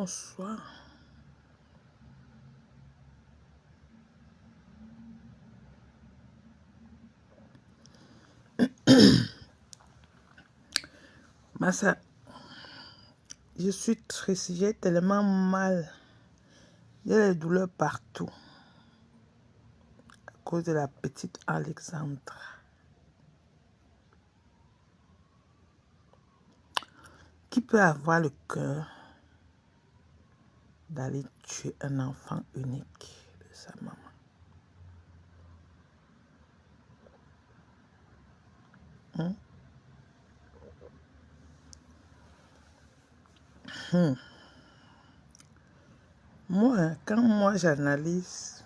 Bonsoir. Massa, je suis triste, j'ai tellement mal. J'ai les douleurs partout à cause de la petite Alexandra. Qui peut avoir le cœur d'aller tuer un enfant unique de sa maman? Quand j'analyse,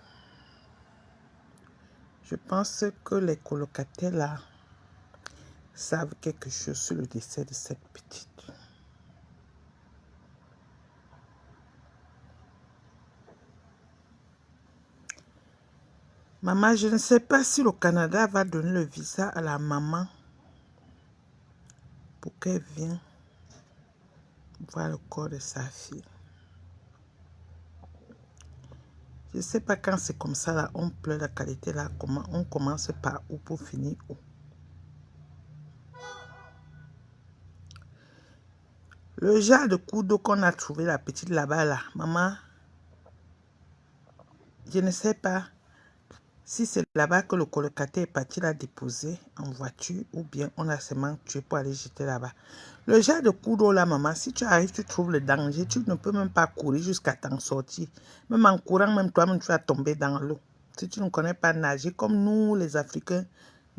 je pense que les colocataires là savent quelque chose sur le décès de cette petite. Maman, je ne sais pas si le Canada va donner le visa à la maman pour qu'elle vienne voir le corps de sa fille. Je ne sais pas quand c'est comme ça, là, on pleure la qualité, là, comment on commence par où pour finir où. Le genre de coup d'eau qu'on a trouvé, la petite là-bas, là, maman, je ne sais pas si c'est là-bas que le colocataire est parti la déposer en voiture ou bien on a seulement tué pour aller jeter là-bas. Le genre de coup d'eau là, maman, si tu arrives, tu trouves le danger, tu ne peux même pas courir jusqu'à t'en sortir. Même en courant, même toi-même, tu vas tomber dans l'eau. Si tu ne connais pas nager, comme nous, les Africains,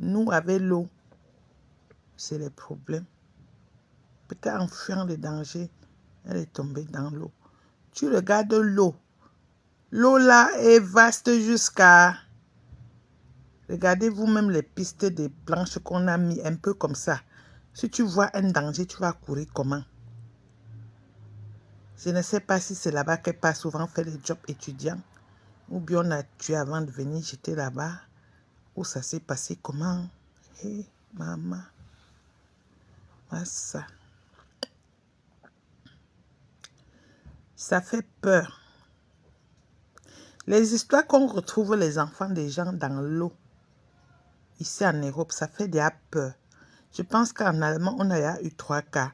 nous, avec l'eau, c'est les problèmes. Peut-être en fuyant le danger, elle est tombée dans l'eau. Tu regardes l'eau. L'eau là est vaste jusqu'à... Regardez vous-même les pistes des planches qu'on a mis un peu comme ça. Si tu vois un danger, tu vas courir comment? Je ne sais pas si c'est là-bas qu'elle passe souvent faire les jobs étudiants. Ou bien on a tué avant de venir jeter là-bas. Ou ça s'est passé comment? Hé, maman. Ça. Ça fait peur. Les histoires qu'on retrouve les enfants des gens dans l'eau, ici en Europe, ça fait déjà peur. Je pense qu'en Allemagne, on a eu 3 cas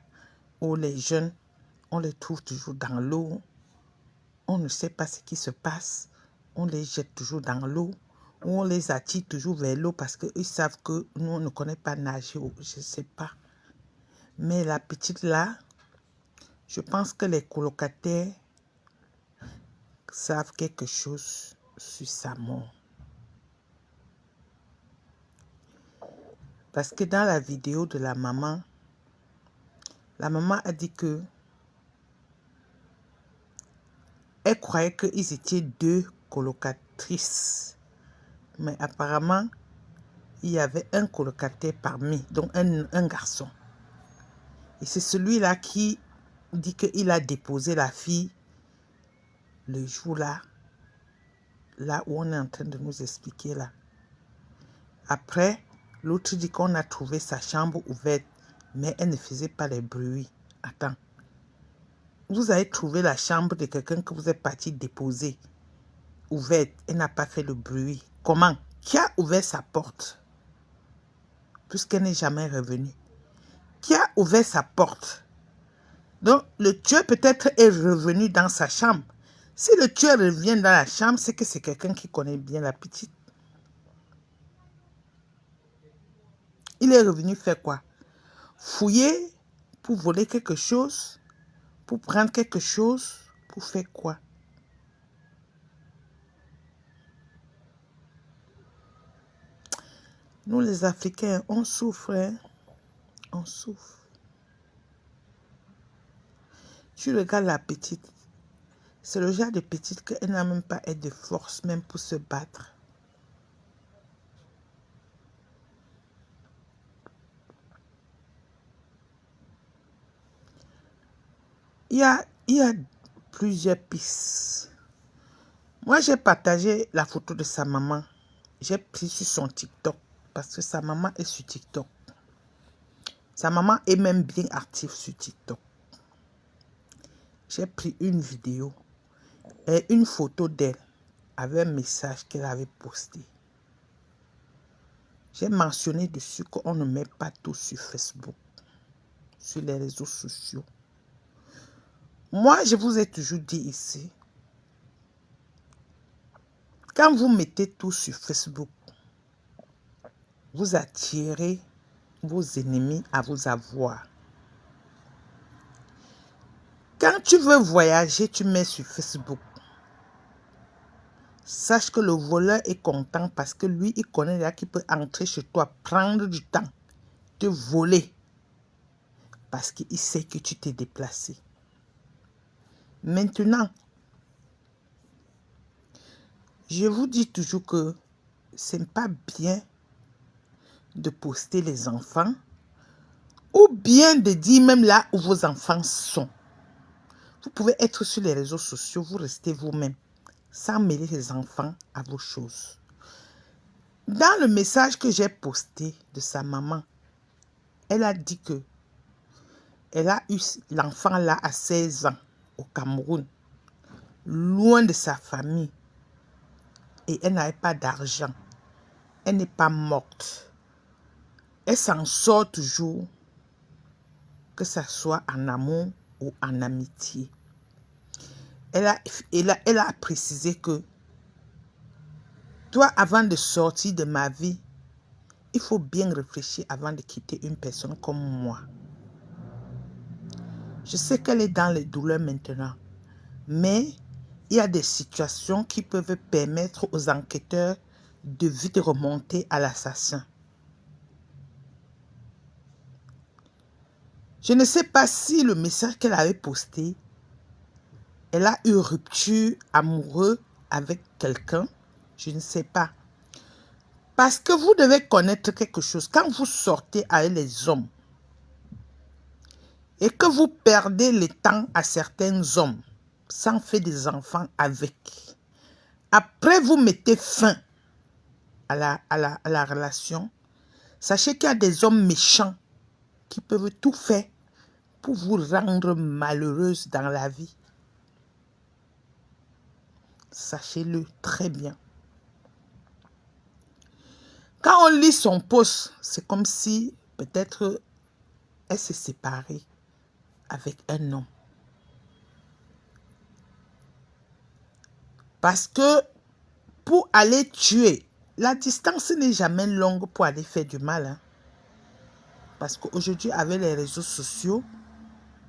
où les jeunes, on les trouve toujours dans l'eau. On ne sait pas ce qui se passe. On les jette toujours dans l'eau. Ou on les attire toujours vers l'eau parce qu'ils savent que nous, on ne connaît pas nager. Je ne sais pas. Mais la petite là, je pense que les colocataires savent quelque chose sur sa mort. Parce que dans la vidéo de la maman a dit que elle croyait qu'ils étaient 2 colocatrices. Mais apparemment, il y avait un colocataire parmi, donc un garçon. Et c'est celui-là qui dit qu'il a déposé la fille le jour là où on est en train de nous expliquer là. Après, l'autre dit qu'on a trouvé sa chambre ouverte, mais elle ne faisait pas les bruits. Attends. Vous avez trouvé la chambre de quelqu'un que vous êtes parti déposer ouverte. Elle n'a pas fait le bruit. Comment? Qui a ouvert sa porte? Puisqu'elle n'est jamais revenue. Qui a ouvert sa porte? Donc, le tueur peut-être est revenu dans sa chambre. Si le tueur revient dans la chambre, c'est que c'est quelqu'un qui connaît bien la petite. Il est revenu faire quoi? Fouiller pour voler quelque chose? Pour prendre quelque chose? Pour faire quoi? Nous, les Africains, on souffre. Hein? On souffre. Tu regardes la petite. C'est le genre de petite qu'elle n'a même pas de force même pour se battre. Il y a plusieurs pistes. Moi, j'ai partagé la photo de sa maman. J'ai pris sur son TikTok parce que sa maman est sur TikTok. Sa maman est même bien active sur TikTok. j'ai pris une vidéo et une photo d'elle avec un message qu'elle avait posté. J'ai mentionné dessus qu'on ne met pas tout sur Facebook, sur les réseaux sociaux. Moi, je vous ai toujours dit ici, quand vous mettez tout sur Facebook, vous attirez vos ennemis à vous avoir. Quand tu veux voyager, tu mets sur Facebook. Sache que le voleur est content parce que lui, il connaît là qu'il peut entrer chez toi, prendre du temps, te voler. Parce qu'il sait que tu t'es déplacé. Maintenant, je vous dis toujours que ce n'est pas bien de poster les enfants ou bien de dire même là où vos enfants sont. Vous pouvez être sur les réseaux sociaux, vous restez vous-même, sans mêler les enfants à vos choses. Dans le message que j'ai posté de sa maman, elle a dit que elle a eu l'enfant là à 16 ans au Cameroun, loin de sa famille. Et elle n'avait pas d'argent. Elle n'est pas morte. Elle s'en sort toujours, que ce soit en amour ou en amitié. Elle a précisé que toi, avant de sortir de ma vie, il faut bien réfléchir avant de quitter une personne comme moi. Je sais qu'elle est dans les douleurs maintenant, mais il y a des situations qui peuvent permettre aux enquêteurs de vite remonter à l'assassin. Je ne sais pas si le message qu'elle avait posté, elle a eu rupture amoureuse avec quelqu'un. Je ne sais pas. Parce que vous devez connaître quelque chose. Quand vous sortez avec les hommes et que vous perdez le temps à certains hommes sans faire des enfants avec, après vous mettez fin à la relation, sachez qu'il y a des hommes méchants qui peuvent tout faire pour vous rendre malheureuse dans la vie. Sachez-le très bien. Quand on lit son post, c'est comme si peut-être elle s'est séparée avec un homme. Parce que pour aller tuer, la distance n'est jamais longue pour aller faire du mal. Hein. Parce qu'aujourd'hui, avec les réseaux sociaux,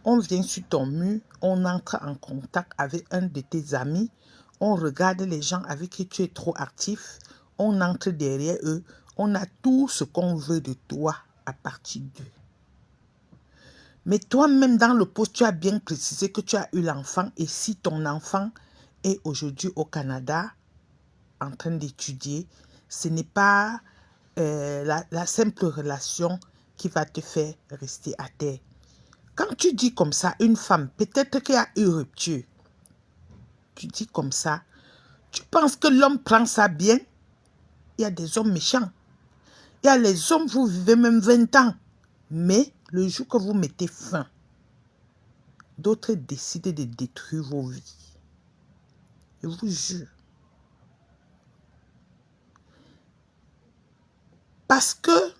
on vient sur ton mur, on entre en contact avec un de tes amis, on regarde les gens avec qui tu es trop actif, on entre derrière eux, on a tout ce qu'on veut de toi à partir d'eux. Mais toi-même, dans le post, tu as bien précisé que tu as eu l'enfant et si ton enfant est aujourd'hui au Canada en train d'étudier, ce n'est pas la simple relation qui va te faire rester à terre. Quand tu dis comme ça, une femme, peut-être qu'il y a eu rupture, tu dis comme ça, tu penses que l'homme prend ça bien? Il y a des hommes méchants. Il y a les hommes, vous vivez même 20 ans. Mais le jour que vous mettez fin, d'autres décident de détruire vos vies. Je vous jure. Parce que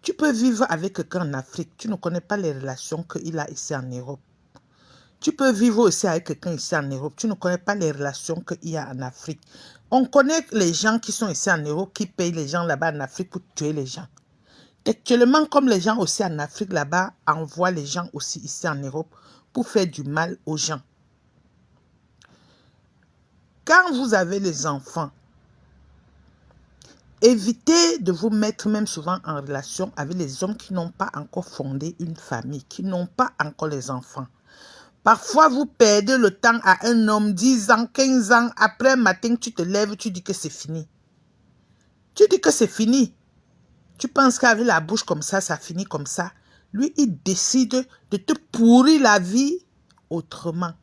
tu peux vivre avec quelqu'un en Afrique, tu ne connais pas les relations qu'il a ici en Europe. Tu peux vivre aussi avec quelqu'un ici en Europe, tu ne connais pas les relations qu'il y a en Afrique. On connaît les gens qui sont ici en Europe, qui payent les gens là-bas en Afrique pour tuer les gens. Actuellement, comme les gens aussi en Afrique là-bas envoient les gens aussi ici en Europe pour faire du mal aux gens. Quand vous avez les enfants, évitez de vous mettre même souvent en relation avec les hommes qui n'ont pas encore fondé une famille, qui n'ont pas encore les enfants. Parfois, vous perdez le temps à un homme, 10 ans, 15 ans, après un matin, tu te lèves, tu dis que c'est fini. Tu dis que c'est fini. Tu penses qu'avec la bouche comme ça finit comme ça. Lui, il décide de te pourrir la vie autrement.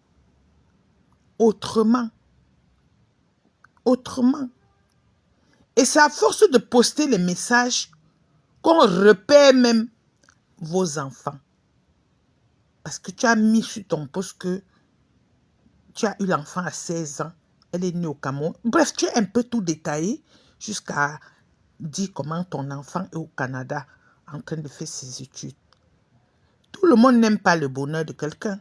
Autrement. Autrement. Et c'est à force de poster les messages qu'on repère même vos enfants. parce que tu as mis sur ton poste que tu as eu l'enfant à 16 ans, elle est née au Cameroun. Bref, tu es un peu tout détaillé jusqu'à dire comment ton enfant est au Canada en train de faire ses études. Tout le monde n'aime pas le bonheur de quelqu'un.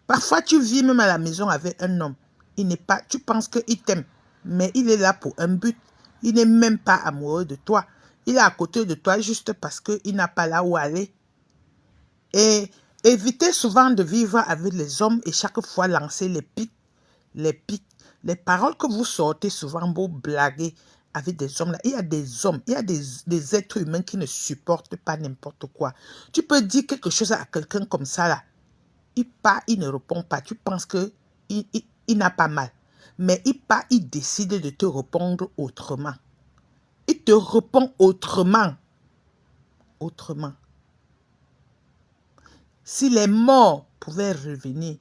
Parfois, tu vis même à la maison avec un homme. Il n'est pas, tu penses qu'il t'aime, mais il est là pour un but. Il n'est même pas amoureux de toi. Il est à côté de toi juste parce qu'il n'a pas là où aller. Et évitez souvent de vivre avec les hommes et chaque fois lancer les pics. Les paroles que vous sortez souvent pour blaguer avec des hommes là. Il y a des hommes, il y a des êtres humains qui ne supportent pas n'importe quoi. Tu peux dire quelque chose à quelqu'un comme ça là. Il ne répond pas. Tu penses que il n'a pas mal. Mais il décide de te répondre autrement. Il te répond autrement. Autrement. Si les morts pouvaient revenir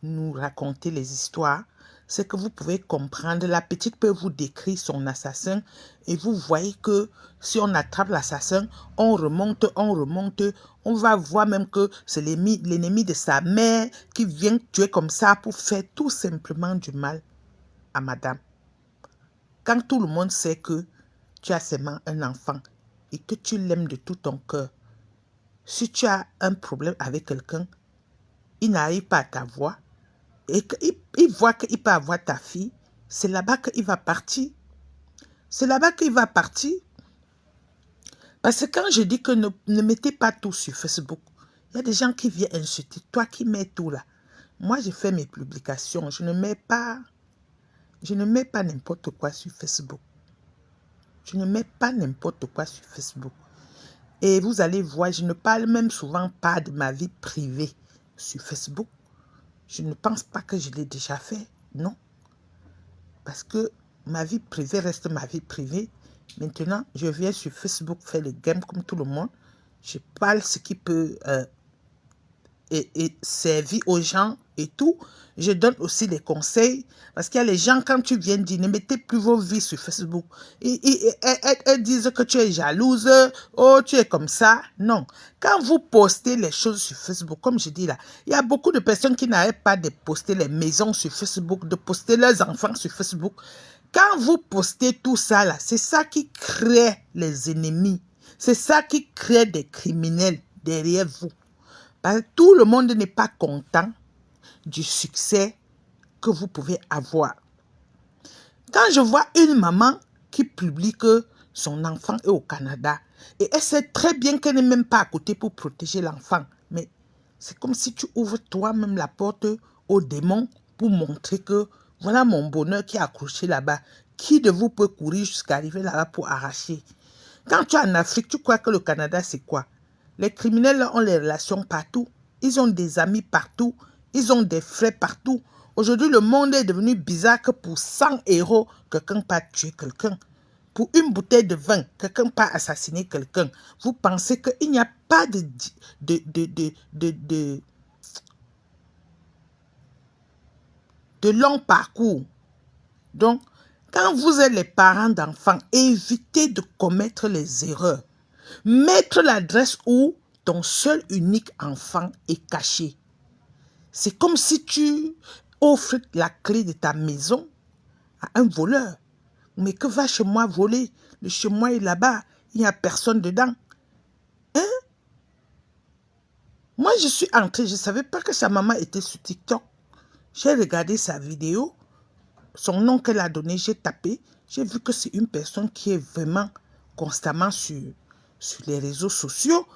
nous raconter les histoires, c'est que vous pouvez comprendre. La petite peut vous décrire son assassin et vous voyez que si on attrape l'assassin, on remonte, on va voir même que c'est l'ennemi de sa mère qui vient tuer comme ça pour faire tout simplement du mal à madame. Quand tout le monde sait que tu as seulement un enfant et que tu l'aimes de tout ton cœur, si tu as un problème avec quelqu'un, il n'arrive pas à t'avoir, et qu'il voit qu'il peut avoir ta fille, c'est là-bas qu'il va partir. C'est là-bas qu'il va partir. Parce que quand je dis que ne mettez pas tout sur Facebook, il y a des gens qui viennent insulter. Toi qui mets tout là. Moi, je fais mes publications. Je ne mets pas n'importe quoi sur Facebook. Je ne mets pas n'importe quoi sur Facebook. Et vous allez voir, je ne parle même souvent pas de ma vie privée sur Facebook. Je ne pense pas que je l'ai déjà fait, non. Parce que ma vie privée reste ma vie privée. Maintenant, je viens sur Facebook faire le game comme tout le monde. Je parle ce qui peut servir aux gens et tout. Je donne aussi des conseils. Parce qu'il y a les gens, quand tu viens dire, ne mettez plus vos vies sur Facebook. Elles disent que tu es jalouse. Oh, tu es comme ça. Non. Quand vous postez les choses sur Facebook, comme je dis là, il y a beaucoup de personnes qui n'arrêtent pas de poster les maisons sur Facebook, de poster leurs enfants sur Facebook. Quand vous postez tout ça là, c'est ça qui crée les ennemis. C'est ça qui crée des criminels derrière vous. Parce que tout le monde n'est pas content du succès que vous pouvez avoir. Quand je vois une maman qui publie que son enfant est au Canada et elle sait très bien qu'elle n'est même pas à côté pour protéger l'enfant, mais c'est comme si tu ouvres toi-même la porte aux démons pour montrer que voilà mon bonheur qui est accroché là-bas. Qui de vous peut courir jusqu'à arriver là-bas pour arracher? Quand tu es en Afrique, tu crois que le Canada, c'est quoi? Les criminels ont les relations partout. Ils ont des amis partout. Ils ont des frères partout. Aujourd'hui, le monde est devenu bizarre que pour 100 euros, quelqu'un peut tuer quelqu'un. Pour une bouteille de vin, quelqu'un peut assassiner quelqu'un. Vous pensez qu'il n'y a pas de long parcours. Donc, quand vous êtes les parents d'enfants, évitez de commettre les erreurs. Mettre l'adresse où ton seul unique enfant est caché. C'est comme si tu offres la clé de ta maison à un voleur. Mais que va chez moi voler? Le chez moi est là-bas. Il n'y a personne dedans. Hein? Moi, je suis entrée. Je ne savais pas que sa maman était sur TikTok. J'ai regardé sa vidéo. Son nom qu'elle a donné, j'ai tapé. J'ai vu que c'est une personne qui est vraiment constamment sur les réseaux sociaux.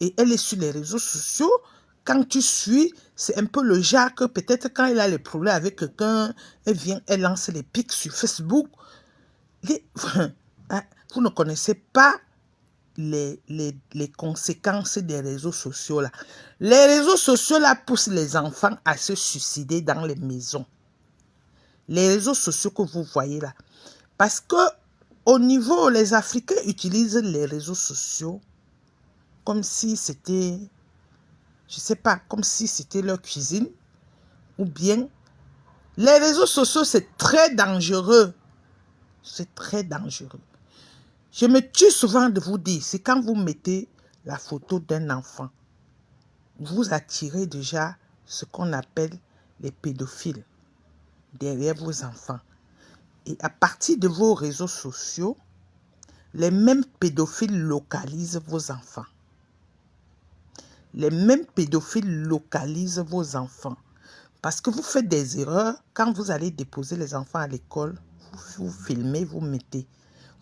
Et elle est sur les réseaux sociaux. Quand tu suis, c'est un peu le genre que peut-être quand elle a les problèmes avec quelqu'un, elle lance les pics sur Facebook. Vous ne connaissez pas les conséquences des réseaux sociaux là. Les réseaux sociaux là poussent les enfants à se suicider dans les maisons. Les réseaux sociaux que vous voyez là. Parce que au niveau, les Africains utilisent les réseaux sociaux comme si c'était, je ne sais pas, comme si c'était leur cuisine. Ou bien, les réseaux sociaux, c'est très dangereux. C'est très dangereux. Je me tue souvent de vous dire, c'est quand vous mettez la photo d'un enfant vous attirez déjà ce qu'on appelle les pédophiles derrière vos enfants. Et à partir de vos réseaux sociaux, les mêmes pédophiles localisent vos enfants. Les mêmes pédophiles localisent vos enfants. Parce que vous faites des erreurs. Quand vous allez déposer les enfants à l'école, vous filmez, vous mettez.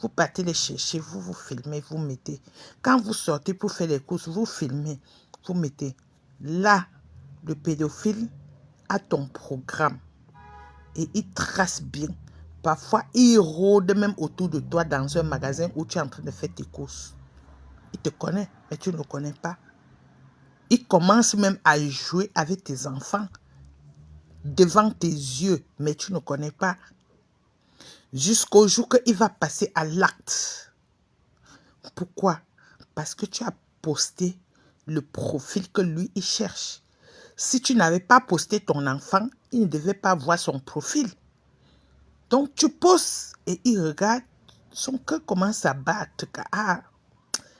Vous partez les chercher, vous filmez, vous mettez. Quand vous sortez pour faire les courses, vous filmez, vous mettez. Là, le pédophile a ton programme et il trace bien. Parfois, il rôde même autour de toi dans un magasin où tu es en train de faire tes courses. Il te connaît, mais tu ne le connais pas. Il commence même à jouer avec tes enfants devant tes yeux, mais tu ne connais pas. Jusqu'au jour qu'il va passer à l'acte. Pourquoi? Parce que tu as posté le profil que lui, il cherche. Si tu n'avais pas posté ton enfant, il ne devait pas voir son profil. Donc, tu postes et il regarde, son cœur commence à battre. Ah,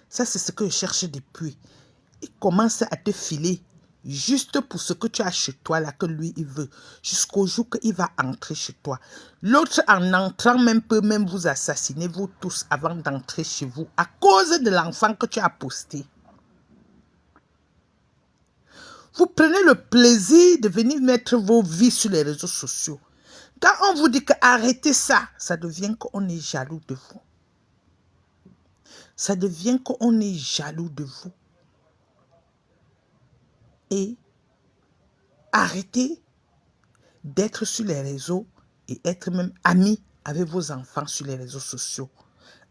ça, c'est ce que je cherche depuis. Il commence à te filer juste pour ce que tu as chez toi, là, que lui, il veut. Jusqu'au jour qu'il va entrer chez toi. L'autre, en entrant même, peut même vous assassiner, vous tous, avant d'entrer chez vous, à cause de l'enfant que tu as posté. Vous prenez le plaisir de venir mettre vos vies sur les réseaux sociaux. Quand on vous dit qu'arrêtez ça, ça devient qu'on est jaloux de vous. Ça devient qu'on est jaloux de vous. Et arrêtez d'être sur les réseaux et être même amis avec vos enfants sur les réseaux sociaux.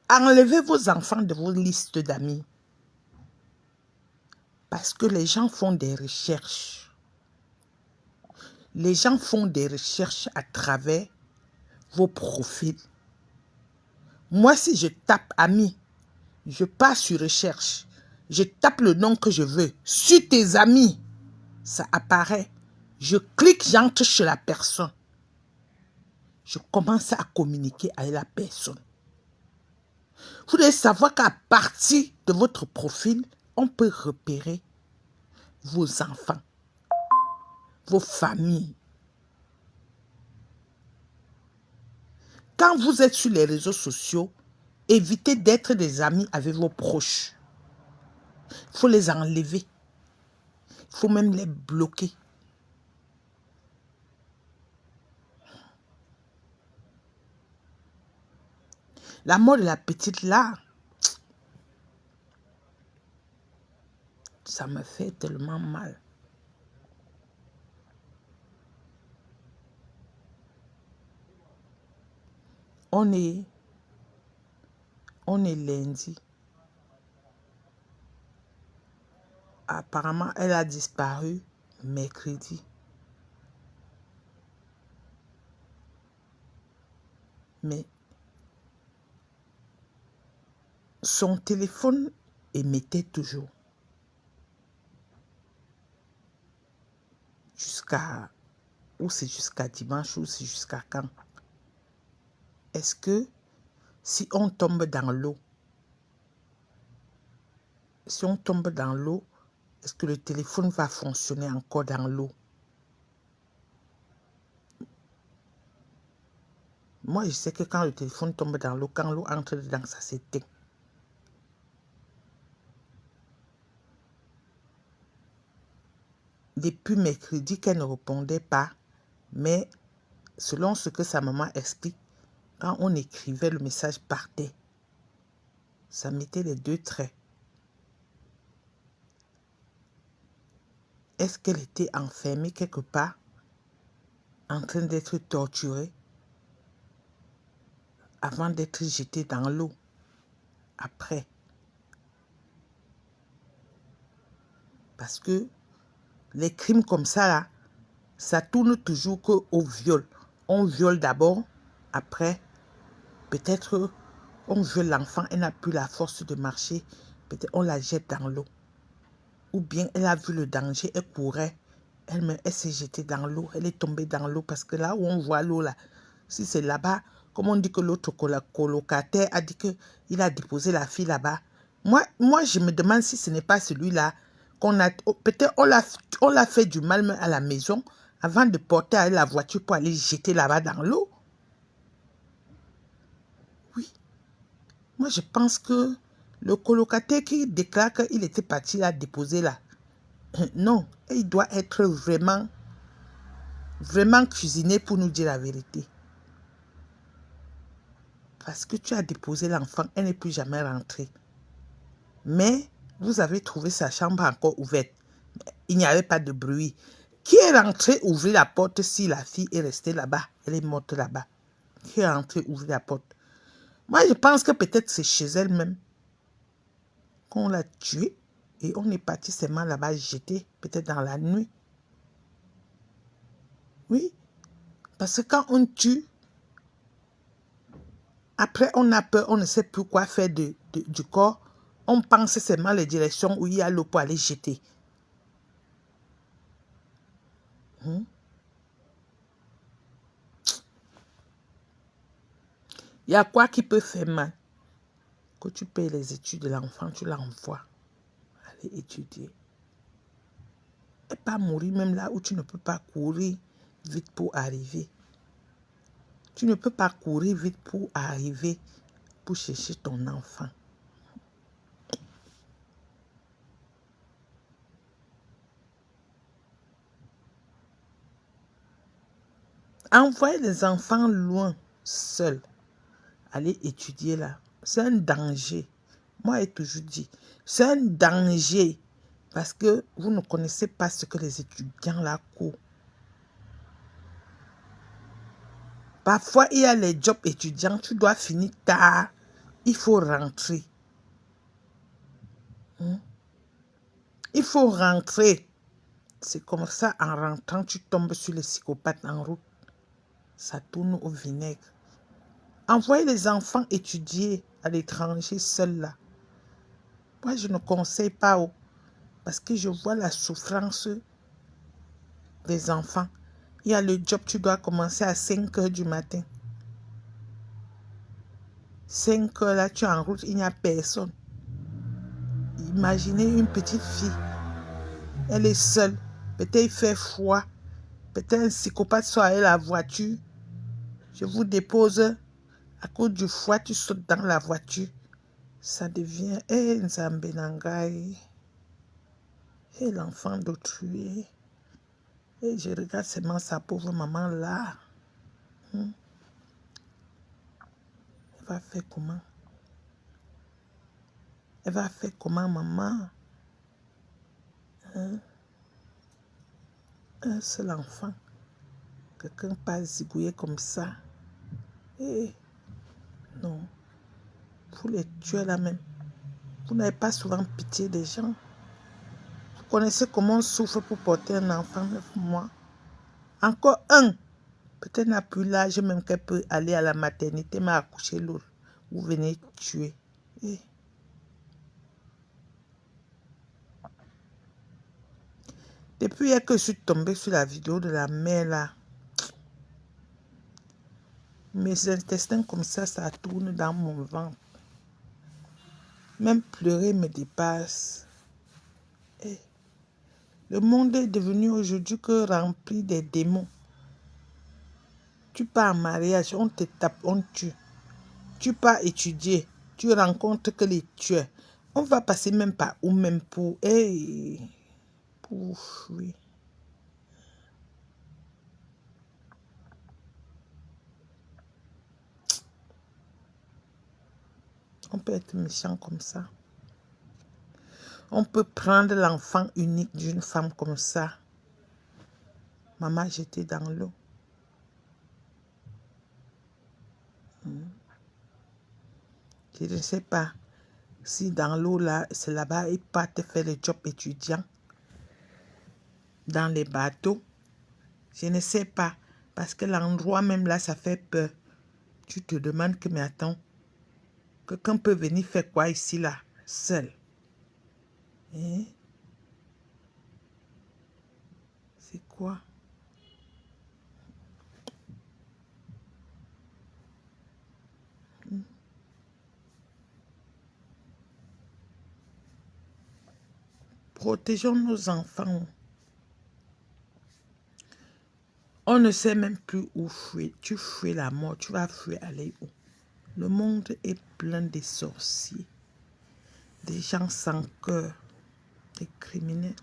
Enlevez vos enfants de vos listes d'amis. Parce que les gens font des recherches. Les gens font des recherches à travers vos profils. Moi, si je tape ami, je pars sur recherche. Je tape le nom que je veux. Sur tes amis, ça apparaît. Je clique, j'entre chez la personne. Je commence à communiquer avec la personne. Vous devez savoir qu'à partir de votre profil, on peut repérer vos enfants, vos familles. Quand vous êtes sur les réseaux sociaux, évitez d'être des amis avec vos proches. Il faut les enlever. Il faut même les bloquer. La mort de la petite là, ça me fait tellement mal. On est lundi. Apparemment, elle a disparu mercredi. Mais son téléphone émettait toujours. Jusqu'à... Ou c'est jusqu'à dimanche, ou c'est jusqu'à quand? Est-ce que si on tombe dans l'eau, est-ce que le téléphone va fonctionner encore dans l'eau? Moi, je sais que quand le téléphone tombe dans l'eau, quand l'eau entre dedans, ça s'éteint. Depuis mercredi qu'elle ne répondait pas, mais selon ce que sa maman explique, quand on écrivait, le message partait. Ça mettait les deux traits. Est-ce qu'elle était enfermée quelque part, en train d'être torturée, avant d'être jetée dans l'eau, après? Parce que les crimes comme ça, là, ça tourne toujours qu'au viol. On viole d'abord, après, peut-être on viole l'enfant, elle n'a plus la force de marcher, peut-être on la jette dans l'eau. Ou bien elle a vu le danger, elle courait, elle s'est jetée dans l'eau, elle est tombée dans l'eau parce que là où on voit l'eau, là, si c'est là-bas, comme on dit que l'autre colocataire a dit qu'il a déposé la fille là-bas. Moi, je me demande si ce n'est pas celui-là Peut-être on l'a fait du mal à la maison avant de porter la voiture pour aller jeter là-bas dans l'eau. Oui. Moi, je pense que le colocataire qui déclare qu'il était parti là déposer là, non, il doit être vraiment cuisiné pour nous dire la vérité. Parce que tu as déposé l'enfant, elle n'est plus jamais rentrée. Mais vous avez trouvé sa chambre encore ouverte. Il n'y avait pas de bruit. Qui est rentré ouvrir la porte si la fille est restée là-bas? Elle est morte là-bas. Qui est rentré ouvrir la porte? Moi, je pense que peut-être c'est chez elle-même qu'on l'a tuée et on est parti seulement là-bas jeter, peut-être dans la nuit. Oui, parce que quand on tue, après on a peur, on ne sait plus quoi faire du corps. On pense seulement les directions où il y a l'eau pour aller jeter. Il y a quoi qui peut faire mal? Que tu payes les études de l'enfant, tu l'envoies aller étudier. Et pas mourir même là où tu ne peux pas courir vite pour arriver. Tu ne peux pas courir vite pour arriver pour chercher ton enfant. Envoyer les enfants loin, seuls, aller étudier là, c'est un danger. Moi, j'ai toujours dit, c'est un danger parce que vous ne connaissez pas ce que les étudiants là courent. Parfois, il y a les jobs étudiants, tu dois finir tard, il faut rentrer. Il faut rentrer. C'est comme ça, en rentrant, tu tombes sur les psychopathes en route. Ça tourne au vinaigre. Envoyer les enfants étudier à l'étranger seuls là. Moi, je ne conseille pas. Parce que je vois la souffrance des enfants. Il y a le job, tu dois commencer à 5 heures du matin. 5 heures là, tu es en route, il n'y a personne. Imaginez une petite fille. Elle est seule. Peut-être il fait froid. Peut-être un psychopathe soit avec la voiture. Je vous dépose. À cause du froid, tu sautes dans la voiture. Ça devient Nzambe Nangai. Et l'enfant d'autrui. Et je regarde seulement sa pauvre maman là. Elle va faire comment? Elle va faire comment, maman? Un seul enfant. Quelqu'un pas zigouillé comme ça. Non. Vous les tuez là même. Vous n'avez pas souvent pitié des gens. Vous connaissez comment on souffre pour porter un enfant 9 mois. Encore un. Peut-être n'a plus l'âge même qu'elle peut aller à la maternité, mais accoucher l'autre. Vous venez tuer. Depuis hier que je suis tombée sur la vidéo de la mère là, mes intestins comme ça tourne dans mon ventre. Même pleurer me dépasse. Le monde est devenu aujourd'hui que rempli des démons. Tu pars en mariage, on te tape, on tue. Tu pars étudier, tu rencontres que les tueurs. On va passer même par où même pour fuir. On peut être méchant comme ça. On peut prendre l'enfant unique d'une femme comme ça. Maman jetée dans l'eau. Je ne sais pas si dans l'eau là, c'est là-bas, ils partent faire le job étudiant. Dans les bateaux. Je ne sais pas. Parce que l'endroit même là, ça fait peur. Tu te demandes que, mais attends, quelqu'un peut venir faire quoi ici là, seul? C'est quoi? Protégeons nos enfants. On ne sait même plus où fuir. Tu fuis la mort, tu vas fuir aller où? Le monde est plein de sorciers, des gens sans cœur, des criminels.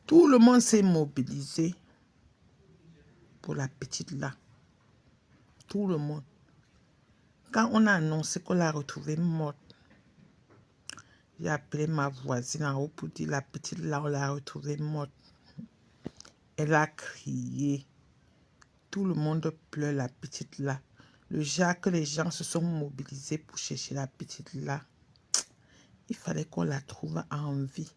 Tout le monde s'est mobilisé pour la petite là. Tout le monde. Quand on a annoncé qu'on l'a retrouvée morte, j'ai appelé ma voisine en haut pour dire la petite là, on l'a retrouvée morte. Elle a crié. Tout le monde pleure la petite là. Le jour que les gens se sont mobilisés pour chercher la petite là, il fallait qu'on la trouve en vie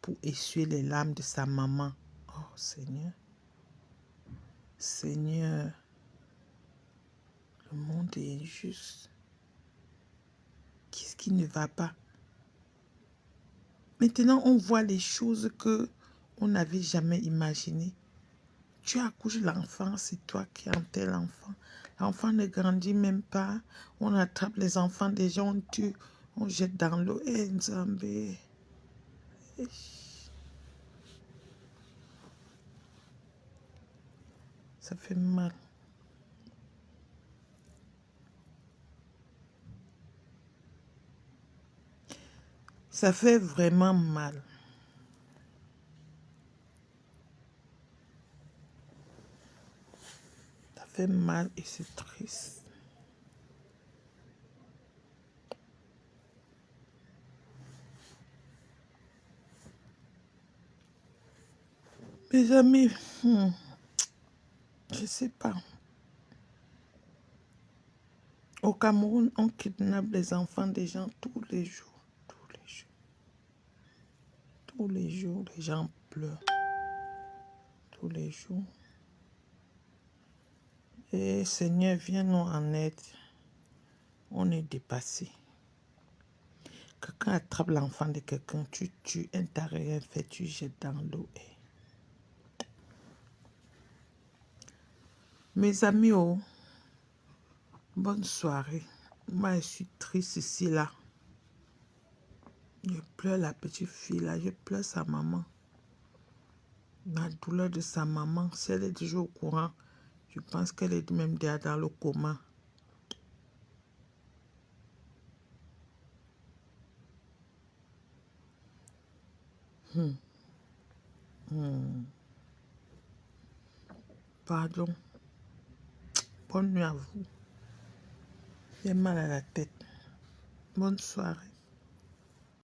pour essuyer les larmes de sa maman. Oh Seigneur. Seigneur, le monde est injuste. Qu'est-ce qui ne va pas? Maintenant, on voit les choses que on n'avait jamais imaginées. Tu accouches l'enfant, c'est toi qui enterres l'enfant. L'enfant ne grandit même pas. On attrape les enfants des gens, on tue, on jette dans l'eau. Eh, Nzambé. Ça fait mal. Ça fait vraiment mal. Ça fait mal et c'est triste. Mes amis, je sais pas. Au Cameroun, on kidnappe les enfants des gens tous les jours. Tous les jours. Tous les jours, les gens pleurent. Tous les jours. Et Seigneur, viens-nous en aide. On est dépassé. Quelqu'un attrape l'enfant de quelqu'un, tu tues, un t'as rien fait, tu jettes dans l'eau. Mes amis, oh, bonne soirée. Moi, je suis triste ici, là. Je pleure la petite fille, là. Je pleure sa maman. La douleur de sa maman, si elle est toujours au courant, je pense qu'elle est même déjà dans le coma. Pardon. Bonne nuit à vous. J'ai mal à la tête. Bonne soirée.